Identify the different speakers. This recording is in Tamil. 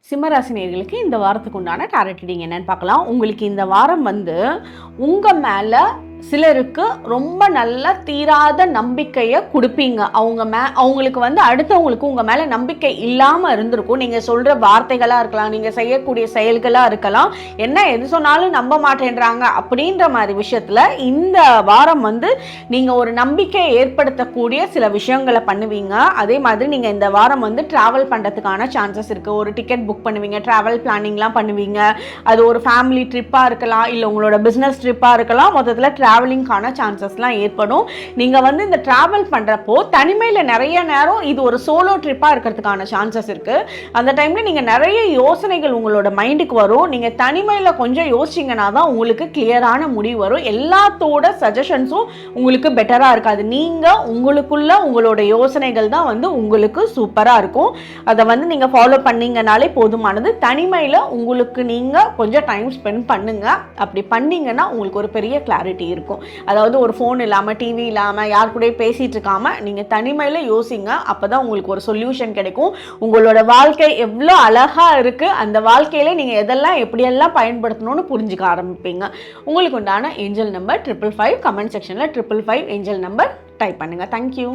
Speaker 1: சிம்மராசி நேயர்களுக்கு இந்த வாரத்துக்கு உண்டான டாரட் ரீடிங் என்னன்னு பார்க்கலாம். உங்களுக்கு இந்த வாரம் உங்கள் மேலே சிலருக்கு ரொம்ப நல்ல தீராத நம்பிக்கையை கொடுப்பீங்க. அவங்களுக்கு அடுத்தவங்களுக்கு உங்கள் மேலே நம்பிக்கை இல்லாமல் இருந்திருக்கும். நீங்கள் சொல்கிற வார்த்தைகளாக இருக்கலாம், நீங்கள் செய்யக்கூடிய செயல்களாக இருக்கலாம். என்ன எது சொன்னாலும் நம்ப மாட்டேன்றாங்க அப்படின்ற மாதிரி விஷயத்தில் இந்த வாரம் நீங்கள் ஒரு நம்பிக்கையை ஏற்படுத்தக்கூடிய சில விஷயங்களை பண்ணுவீங்க. அதே மாதிரி நீங்கள் இந்த வாரம் ட்ராவல் பண்ணுறதுக்கான சான்சஸ் இருக்குது. ஒரு டிக்கெட் புக் பண்ணுவீங்க, ட்ராவல் பிளானிங்லாம் பண்ணுவீங்க. அது ஒரு ஃபேமிலி ட்ரிப்பாக இருக்கலாம், இல்லை உங்களோட பிஸ்னஸ் ட்ரிப்பாக இருக்கலாம். மொத்தத்தில் ட்ராவலிங்கான சான்சஸ்லாம் ஏற்படும். நீங்கள் இந்த ட்ராவல் பண்ணுறப்போ தனிமையில் நிறைய நேரம் இது ஒரு சோலோ ட்ரிப்பாக இருக்கிறதுக்கான சான்சஸ் இருக்குது. அந்த டைமில் நீங்கள் நிறைய யோசனைகள் உங்களோட மைண்டுக்கு வரும். நீங்கள் தனிமையில் கொஞ்சம் யோசிச்சிங்கன்னா தான் உங்களுக்கு கிளியரான முடிவு வரும். எல்லாத்தோட சஜஷன்ஸும் உங்களுக்கு பெட்டராக இருக்காது. நீங்கள் உங்களுக்குள்ள உங்களோட யோசனைகள் தான் உங்களுக்கு சூப்பராக இருக்கும். அதை நீங்கள் ஃபாலோ பண்ணிங்கனாலே போதுமானது. தனிமையில் உங்களுக்கு நீங்கள் கொஞ்சம் டைம் ஸ்பெண்ட் பண்ணுங்கள். அப்படி பண்ணிங்கன்னா உங்களுக்கு ஒரு பெரிய கிளாரிட்டி இருக்கும். அதாவது ஒரு ஃபோன் இல்லாமல், டிவி இல்லாமல், யார் கூட பேசிகிட்டு இருக்காமல் நீங்கள் தனிமையில் யோசிங்க. அப்போ தான் உங்களுக்கு ஒரு சொல்யூஷன் கிடைக்கும். உங்களோட வாழ்க்கை எவ்வளோ அழகாக இருக்குது, அந்த வாழ்க்கையில நீங்கள் எதெல்லாம் எப்படியெல்லாம் பயன்படுத்தணும்னு புரிஞ்சுக்க ஆரம்பிப்பீங்க. உங்களுக்கு உண்டான ஏஞ்சல் நம்பர் 555. கமெண்ட் செக்ஷனில் 555 ஏஞ்சல் நம்பர் டைப் பண்ணுங்கள். தேங்க்யூ.